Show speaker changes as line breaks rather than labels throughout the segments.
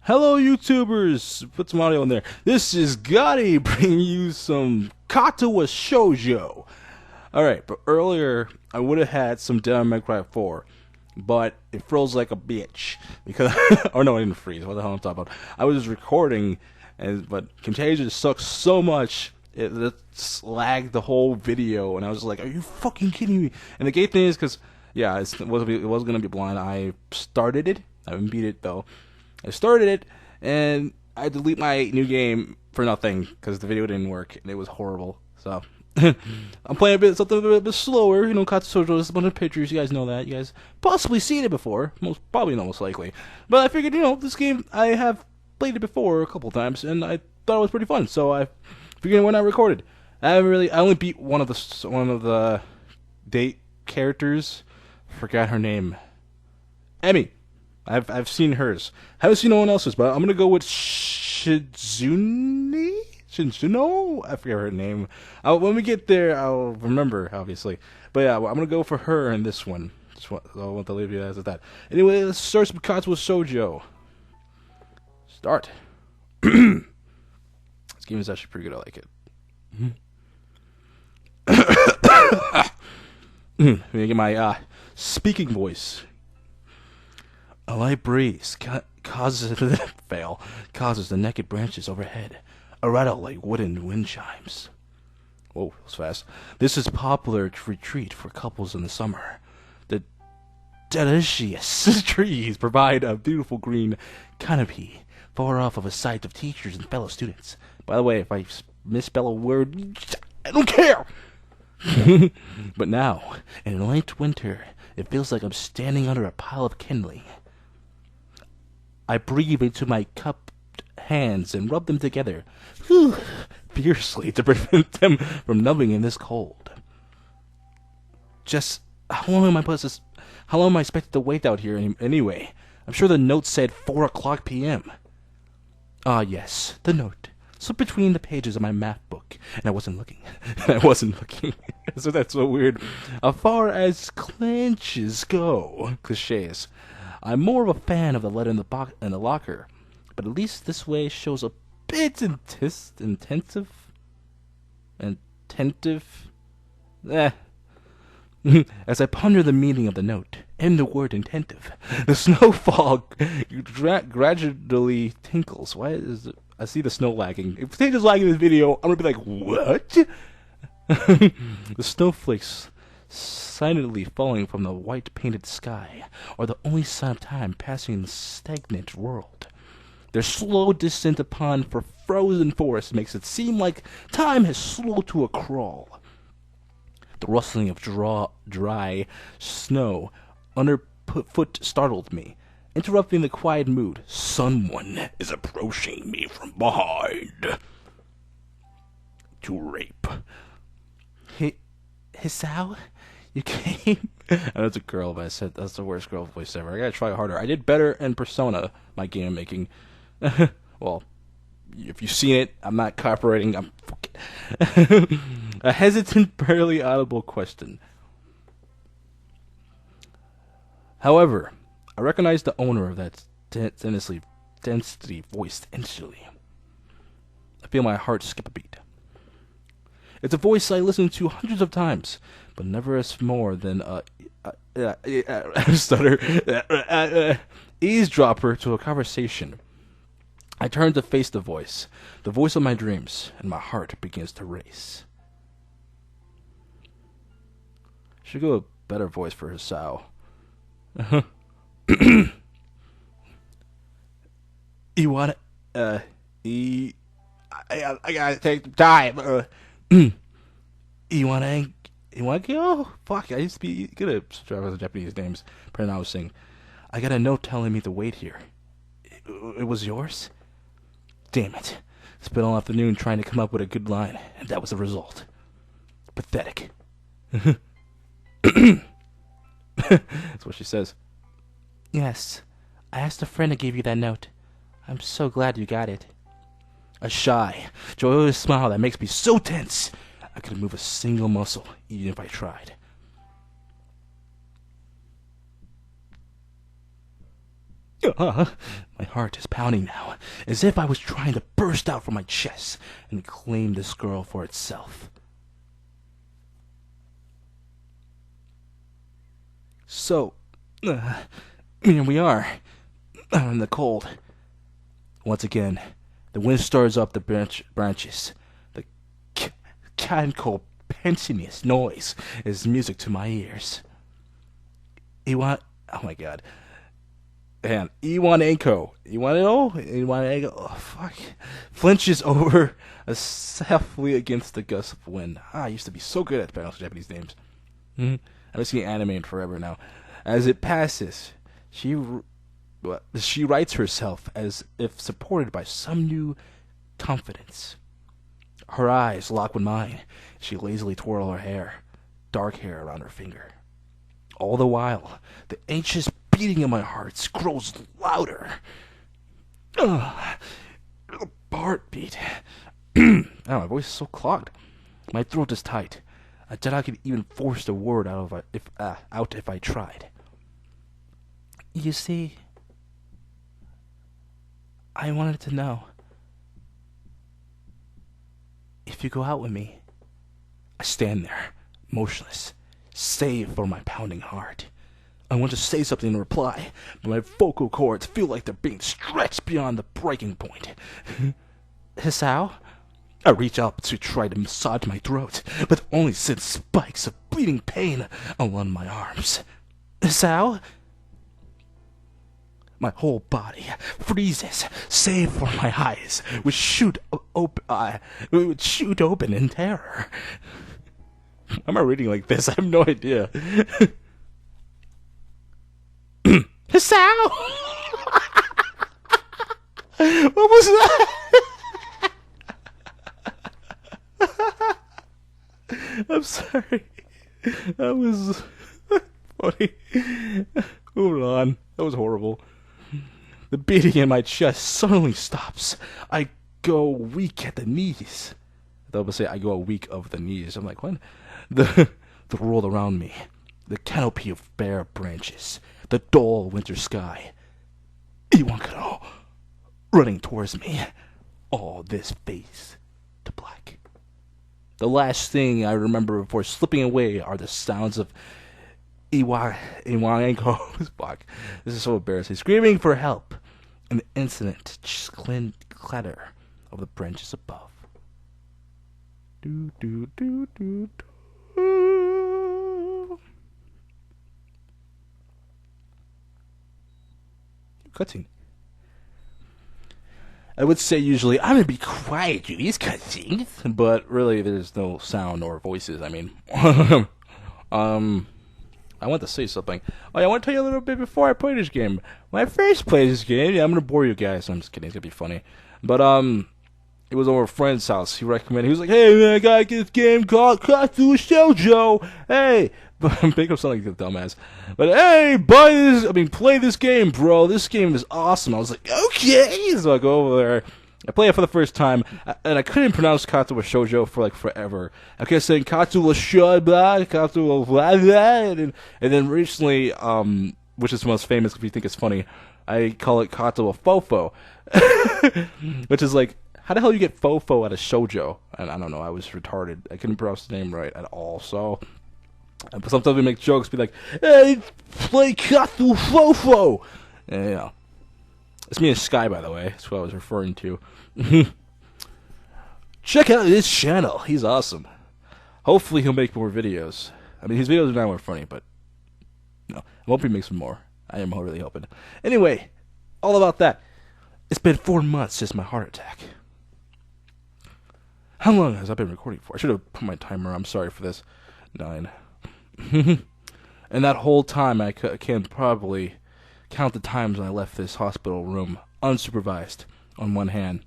Hello, YouTubers! Put some audio in there. This is Gotti bringing you some Katawa Shoujo. Alright, but earlier I would have had some Dead on May Cry 4, but it froze like a bitch. Because, or no, it didn't freeze. What the hell am I talking about? I was recording, but Contagion sucks so much, it lagged the whole video, and I was like, are you fucking kidding me? And the gay thing is, because, yeah, it was going to be blind. I started it. I haven't beat it, though. I started it, and I delete my new game for nothing, because the video didn't work, and it was horrible, so... I'm playing something a bit slower, Katawa Shoujo is a bunch of pictures, you guys know that, you guys possibly seen it before, probably most likely, but I figured, this game, I have played it before a couple times, and I thought it was pretty fun, so I figured why not record it. I only beat one of the date characters, forgot her name, Emmy. I've seen hers. Haven't seen no one else's, but I'm gonna go with Shizuno? I forget her name. When we get there, I'll remember, obviously. But yeah, I'm gonna go for her in this one. I want to leave you guys with that. Anyway, let's start with Katawa Shoujo. Start. This game is actually pretty good. I like it. Let me get my speaking voice. A light breeze causes the naked branches overhead, a rattle like wooden wind chimes. Whoa, that was fast. This is popular retreat for couples in the summer. The delicious trees provide a beautiful green canopy, far off of a sight of teachers and fellow students. By the way, if I misspell a word, I don't care! But now, in late winter, it feels like I'm standing under a pile of kindling. I breathe into my cupped hands and rub them together, fiercely to prevent them from numbing in this cold. Just how long am I expected to wait out here anyway? I'm sure the note said 4 o'clock p.m. Ah, yes, the note. Slipped between the pages of my math book, and I wasn't looking. So that's so weird. As far as cliches go, I'm more of a fan of the letter in the locker, but at least this way shows a bit attentive. As I ponder the meaning of the note and the word attentive, the snowfall gradually tinkles. Why is it? I see the snow lagging. If Stage is lagging this video, I'm gonna be like, what? The snowflakes silently falling from the white painted sky are the only sign of time passing in the stagnant world. Their slow descent upon frozen forest makes it seem like time has slowed to a crawl. The rustling of dry snow underfoot startled me, interrupting the quiet mood. Someone is approaching me from behind to rape. Hisao? You came? I know it's a girl, but I said that's the worst girl voice ever. I gotta try harder. I did better in Persona, my game making. Well, if you've seen it, I'm not copyrighting. I'm fucking... A hesitant, barely audible question. However, I recognize the owner of that density voiced instantly. I feel my heart skip a beat. It's a voice I listened to hundreds of times, but never as more than eavesdropper to a conversation. I turn to face the voice of my dreams, and my heart begins to race. Should go a better voice for Hisao. You want I gotta take time. You wanna go? Fuck, I used to be good at Japanese names pronouncing. I got a note telling me to wait here. It was yours? Damn it. Spent all afternoon trying to come up with a good line, and that was the result. Pathetic. That's what she says. Yes, I asked a friend to give you that note. I'm so glad you got it. A shy, joyous smile that makes me so tense I couldn't move a single muscle, even if I tried. My heart is pounding now, as if I was trying to burst out from my chest and claim this girl for itself. So, here we are, out in the cold. Once again, the wind stirs up the branches. The mechanical, pensionious noise is music to my ears. Oh my god. And Iwanenko, oh fuck, flinches over softly against the gust of wind. I used to be so good at pronouncing Japanese names. I haven't seen anime in forever now. As it passes, she rights herself as if supported by some new confidence. Her eyes lock with mine. She lazily twirls her hair, dark hair around her finger. All the while, the anxious beating in my heart grows louder. The heartbeat. My voice is so clogged. My throat is tight. I doubt I could even force the word out if I tried. You see, I wanted to know if you go out with me. I stand there, motionless, save for my pounding heart. I want to say something in reply, but my vocal cords feel like they're being stretched beyond the breaking point. Hisao? I reach out to try to massage my throat, but only sends spikes of bleeding pain along my arms. Hisao? My whole body freezes, save for my eyes, which shoot open in terror. Why am I reading like this? I have no idea. Hisao! What was that? I'm sorry. That was funny. Moving on. That was horrible. The beating in my chest suddenly stops. I go weak at the knees. They'll say I go weak of the knees. I'm like, what? The world around me. The canopy of bare branches. The dull winter sky. Iwankaro running towards me. All this fades to black. The last thing I remember before slipping away are the sounds of Iwanenko. Fuck. This is so embarrassing. Screaming for help. And the incident clatter of the branches above. Do do do do do. Cutting. I would say usually, I'm gonna be quiet during these cutscenes, but really there's no sound or voices. I mean, I want to say something. Oh, yeah, I want to tell you a little bit before I play this game. When I first played this game, I'm gonna bore you guys. I'm just kidding. It's gonna be funny. But it was over a friend's house. He recommended. He was like, "Hey man, I gotta get this game called Katawa Shoujo. Hey." Make him sound like a dumbass. But hey, play this game, bro. This game is awesome. I was like, okay. So I go over there. I play it for the first time, and I couldn't pronounce Katawa Shoujo for like forever. I kept saying Katawa Shoujo, Katawa blah, blah, and then recently, which is the most famous if you think it's funny, I call it Katawa Fofo, which is like, how the hell you get Fofo out of Shoujo? And I don't know. I was retarded. I couldn't pronounce the name right at all. So. But sometimes we make jokes, be like, "Hey, play Katawa Fofo." And, you know, it's me and Sky, by the way. That's what I was referring to. Check out his channel. He's awesome. Hopefully, he'll make more videos. I mean, his videos are not more funny, but no, I hope he makes some more. I am really hoping. Anyway, all about that. It's been 4 months since my heart attack. How long has I been recording for? I should have put my timer. I'm sorry for this. 9. And that whole time, I can probably count the times I left this hospital room unsupervised on one hand.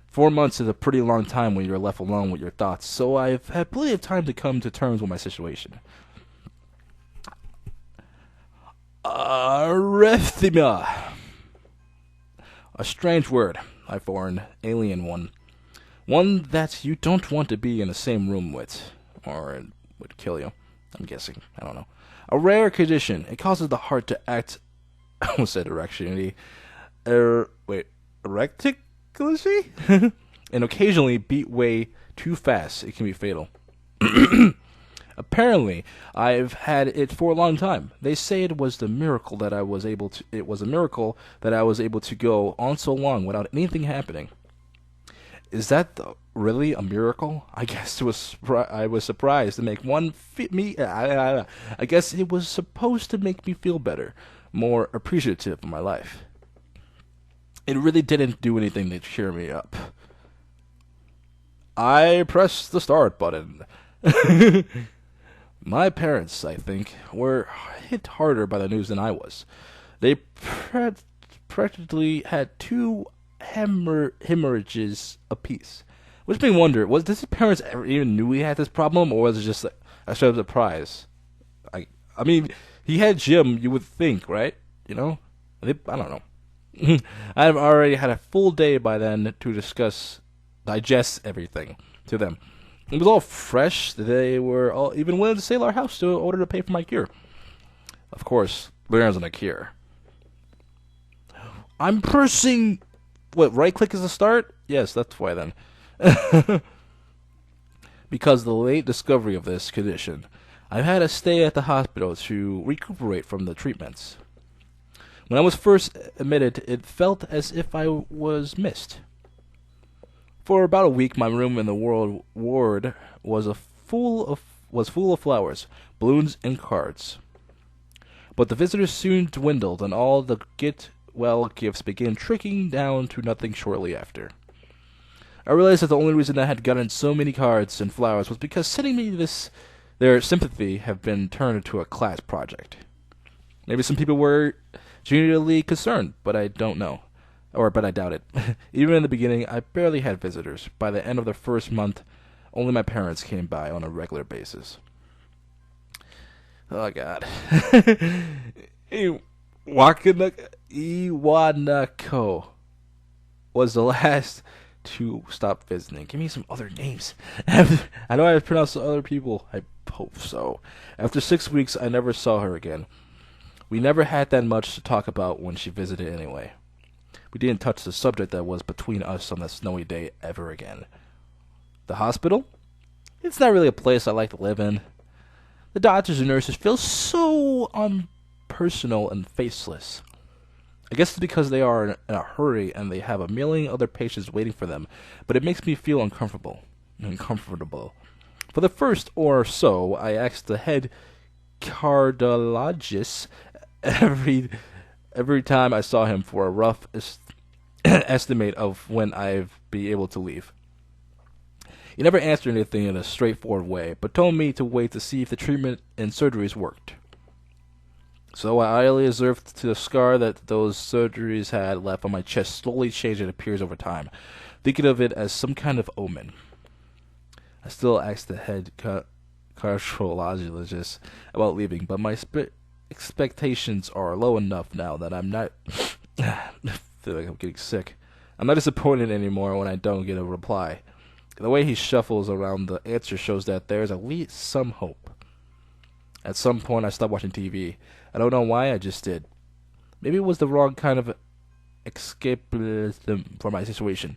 4 months is a pretty long time when you're left alone with your thoughts, so I've had plenty of time to come to terms with my situation. Arrhythmia. A strange word, a foreign, alien one. One that you don't want to be in the same room with, or it would kill you. I'm guessing. I don't know. A rare condition. It causes the heart to act I almost said erectionity. Erecticulacy? And occasionally beat way too fast. It can be fatal. Apparently, I've had it for a long time. They say it was a miracle that I was able to go on so long without anything happening. Is that really a miracle? I guess I was surprised to make one fit me. I guess it was supposed to make me feel better, more appreciative of my life. It really didn't do anything to cheer me up. I pressed the start button. My parents, I think, were hit harder by the news than I was. They practically had two hemorrhages apiece. Which made me wonder, was his parents ever even knew he had this problem, or was it just a sort of surprise? I mean, he had gym, you would think, right? You know? I don't know. I've already had a full day by then to digest everything to them. It was all fresh. They were all even willing to sail our house in order to pay for my cure. Of course, there isn't a cure. I'm pressing... What, right-click is the start? Yes, that's why then. Because of the late discovery of this condition, I've had to stay at the hospital to recuperate from the treatments. When I was first admitted, it felt as if I was missed. For about a week, my room in the ward was full of flowers, balloons, and cards. But the visitors soon dwindled, and all the get-well gifts began trickling down to nothing shortly after. I realized that the only reason I had gotten so many cards and flowers was because sending me their sympathy have been turned into a class project. Maybe some people were genuinely concerned, but I don't know. But I doubt it. Even in the beginning, I barely had visitors. By the end of the first month, only my parents came by on a regular basis. Oh, God. Iwanako was the last to stop visiting. Give me some other names. I know I pronounced the other people. I hope so. After 6 weeks, I never saw her again. We never had that much to talk about when she visited anyway. We didn't touch the subject that was between us on that snowy day ever again. The hospital? It's not really a place I like to live in. The doctors and nurses feel so unpersonal and faceless. I guess it's because they are in a hurry and they have a million other patients waiting for them, but it makes me feel uncomfortable. For the first or so, I asked the head cardiologist every time I saw him for a rough estimate of when I'd be able to leave. He never answered anything in a straightforward way, but told me to wait to see if the treatment and surgeries worked. So I idly observed to the scar that those surgeries had left on my chest slowly change and appears over time, thinking of it as some kind of omen. I still asked the head cardiologist about leaving, but my expectations are low enough now that I'm not... I feel like I'm getting sick. I'm not disappointed anymore when I don't get a reply. The way he shuffles around the answer shows that there's at least some hope. At some point, I stopped watching TV. I don't know why, I just did. Maybe it was the wrong kind of escapism for my situation.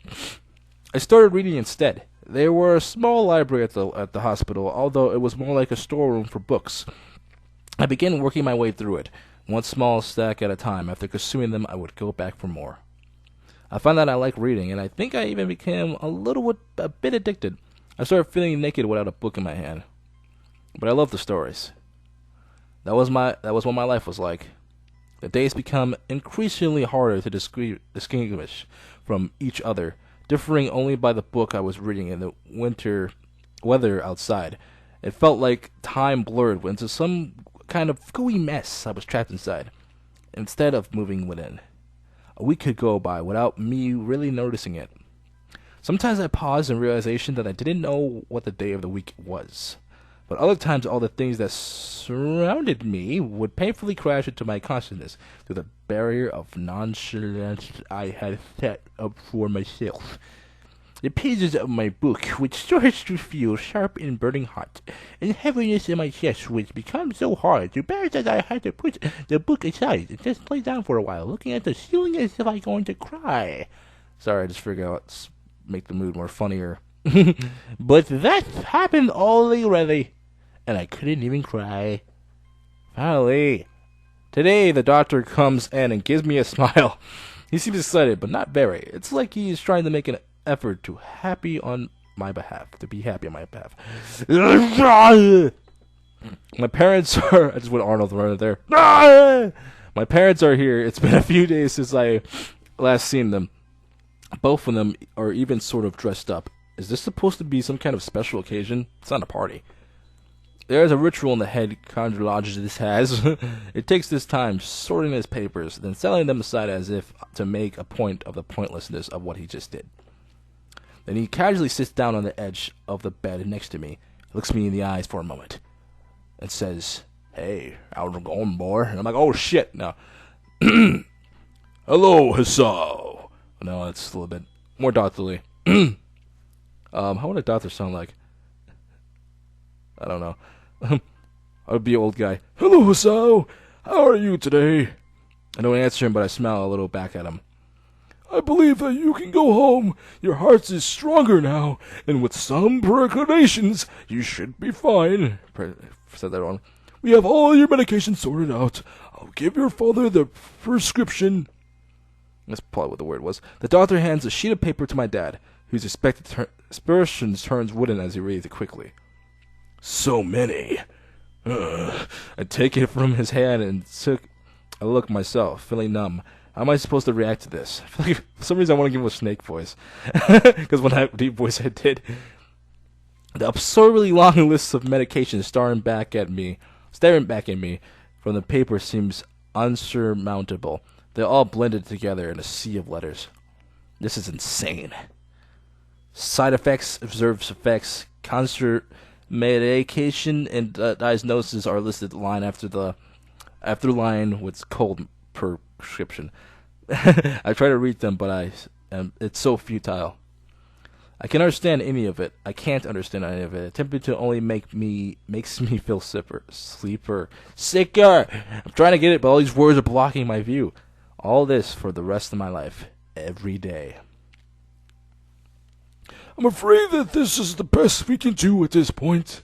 I started reading instead. There were a small library at the hospital, although it was more like a storeroom for books. I began working my way through it, one small stack at a time. After consuming them, I would go back for more. I found that I like reading, and I think I even became a bit addicted. I started feeling naked without a book in my hand. But I loved the stories. That was what my life was like. The days become increasingly harder to distinguish from each other, differing only by the book I was reading and the winter weather outside. It felt like time blurred into some kind of gooey mess I was trapped inside, instead of moving within. A week could go by without me really noticing it. Sometimes I paused in realization that I didn't know what the day of the week was. But other times all the things that surrounded me would painfully crash into my consciousness through the barrier of nonchalance I had set up for myself. The pages of my book, which starts to feel sharp and burning hot, and heaviness in my chest, which becomes so hard to bear that I had to put the book aside and just lay down for a while, looking at the ceiling as if I'm going to cry. Sorry, I just figured out to make the mood more funnier. But that happened already, and I couldn't even cry. Finally, today the doctor comes in and gives me a smile. He seems excited, but not very. It's like he's trying to make an effort to be happy on my behalf. My parents are... I just went Arnold right there. My parents are here. It's been a few days since I last seen them. Both of them are even sort of dressed up. Is this supposed to be some kind of special occasion? It's not a party. There is a ritual in the head conjurologist has. It takes this time sorting his papers, then setting them aside as if to make a point of the pointlessness of what he just did. Then he casually sits down on the edge of the bed next to me, looks me in the eyes for a moment, and says, "Hey, how's it going, boy?" And I'm like, "Oh shit, no." "Hello, Hassao." No, it's a little bit more doctorly. How would a doctor sound like? I don't know. I would be an old guy. "Hello, Hassao. How are you today?" I don't answer him, but I smile a little back at him. "I believe that you can go home. Your heart is stronger now, and with some precautions, you should be fine." Said that wrong. "We have all your medication sorted out. I'll give your father the prescription." That's probably what the word was. The doctor hands a sheet of paper to my dad, whose expressions turns wooden as he reads it quickly. "So many." I take it from his hand and took a look myself, feeling numb. How am I supposed to react to this? I feel like for some reason I want to give him a snake voice. Because when that deep voice I did. The absurdly long list of medications staring back at me from the paper seems unsurmountable. They're all blended together in a sea of letters. This is insane. Side effects, observed effects, concert medication, and diagnosis are listed line after line with cold prescription. I try to read them, but it's so futile. I can't understand any of it. Attempting to only makes me feel sicker. I'm trying to get it, but all these words are blocking my view. All this for the rest of my life, every day. "I'm afraid that this is the best we can do at this point.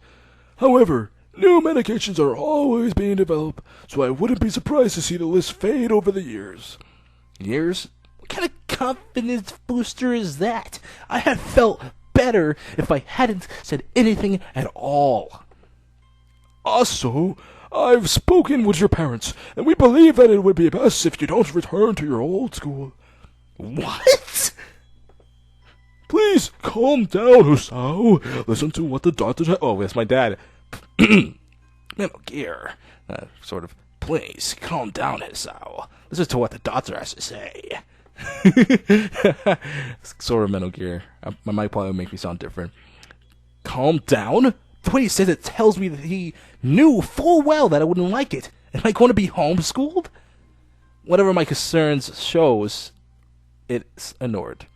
However, new medications are always being developed, so I wouldn't be surprised to see the list fade over the years." Years? What kind of confidence booster is that? I had felt better if I hadn't said anything at all. "Also, I've spoken with your parents, and we believe that it would be best if you don't return to your old school." What? "Please calm down, Hassao. Listen to what the doctor..." Oh, that's my dad. Metal Gear. Sort of. "Please calm down, Hassao. Listen to what the doctor has to say." Sort of Metal Gear. My mic probably would make me sound different. Calm down? The way he says it tells me that he knew full well that I wouldn't like it. Am I going to be homeschooled? Whatever my concerns shows, it's ignored.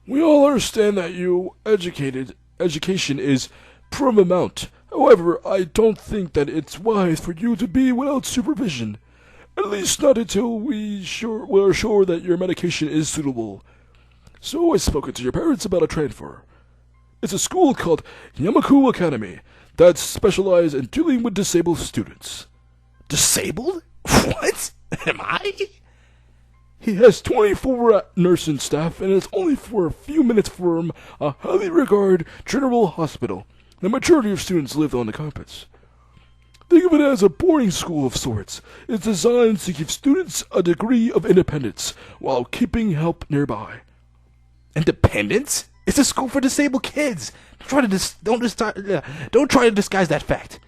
"We all understand that education is paramount. However, I don't think that it's wise for you to be without supervision. At least not until we're sure that your medication is suitable. So I've spoken to your parents about a transfer. It's a school called Yamaku Academy that specializes in dealing with disabled students." Disabled? What? Am I? "He has 24 nursing staff, and it's only for a few minutes from a highly regarded general hospital. The majority of students live on the campus. Think of it as a boarding school of sorts. It's designed to give students a degree of independence while keeping help nearby." Independence? It's a school for disabled kids. Don't try to disguise that fact.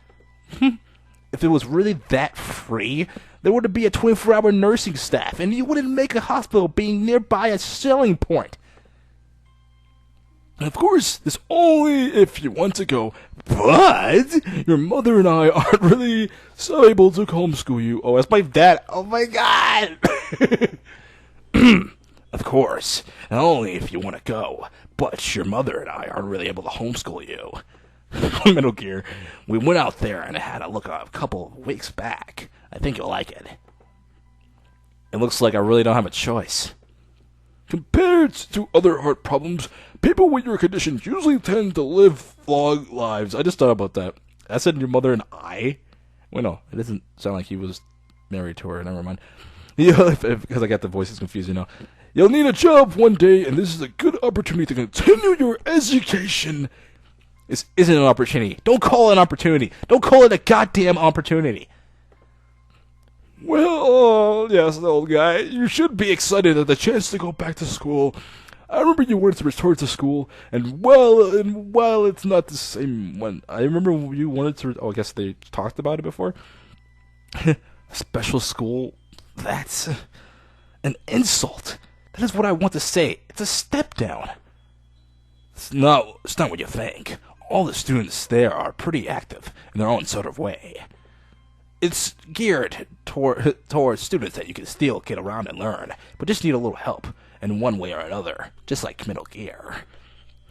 If it was really that free, there would be a 24-hour nursing staff, and you wouldn't make a hospital being nearby a selling point. "Of course, this only if you want to go, but your mother and I aren't really so able to homeschool you." Oh, that's my dad. Oh my god! "Of course, and only if you want to go. But your mother and I aren't really able to homeschool you. Metal Gear. We went out there and I had a look a couple of weeks back. I think you'll like it. It looks like I really don't have a choice. Compared to other heart problems, people with your condition usually tend to live long lives. I just thought about that. I said your mother and I. Well, no, it doesn't sound like he was married to her. Never mind. Yeah, because I got the voices confused, you know. You'll need a job one day, and this is a good opportunity to continue your education. This isn't an opportunity. Don't call it an opportunity. Don't call it a goddamn opportunity. Well, yes, old guy, you should be excited at the chance to go back to school. I remember you wanted to return to school, and while it's not the same one, I remember you wanted to. Oh, I guess they talked about it before. Special school. That's an insult. That is what I want to say. It's a step down. It's not what you think. All the students there are pretty active in their own sort of way. It's geared towards students that you can still get around and learn, but just need a little help in one way or another, just like Metal Gear.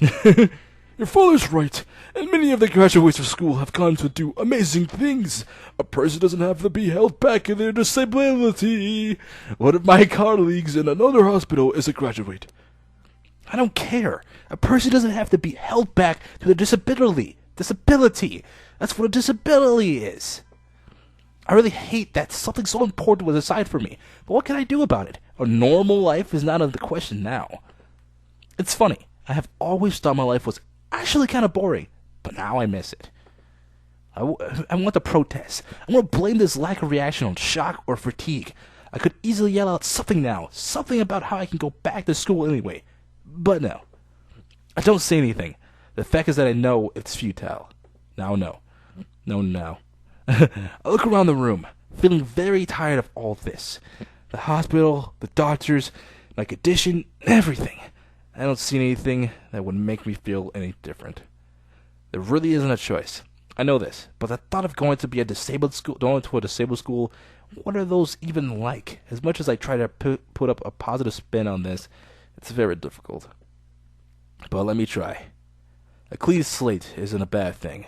Your father's right, and many of the graduates of school have gone to do amazing things. A person doesn't have to be held back in their disability. One of my colleagues in another hospital is a graduate. I don't care. A person doesn't have to be held back to their disability. Disability. That's what a disability is. I really hate that something so important was aside for me. But what can I do about it? A normal life is not out of the question now. It's funny. I have always thought my life was actually kind of boring, but now I miss it. I want to protest. I want to blame this lack of reaction on shock or fatigue. I could easily yell out something now, something about how I can go back to school anyway. But no. I don't say anything. The fact is that I know it's futile. Now, no. No. I look around the room, feeling very tired of all this. The hospital, the doctors, my condition, everything. I don't see anything that would make me feel any different. There really isn't a choice. I know this, but the thought of going to a disabled school, what are those even like? As much as I try to put up a positive spin on this, it's very difficult. But let me try. A clean slate isn't a bad thing.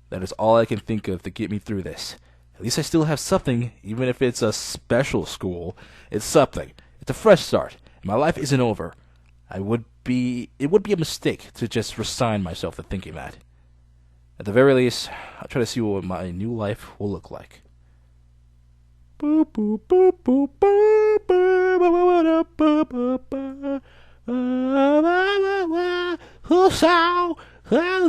That is all I can think of to get me through this. At least I still have something, even if it's a special school. It's something. It's a fresh start. And my life isn't over. It would be a mistake to just resign myself to thinking that. At the very least, I'll try to see what my new life will look like.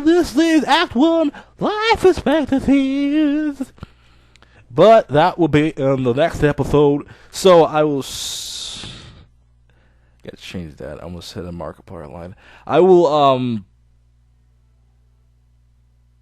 This is Act 1, Life Expectancies. But that will be in the next episode, so I will... Gotta change that. I almost hit a Markiplier line. I will,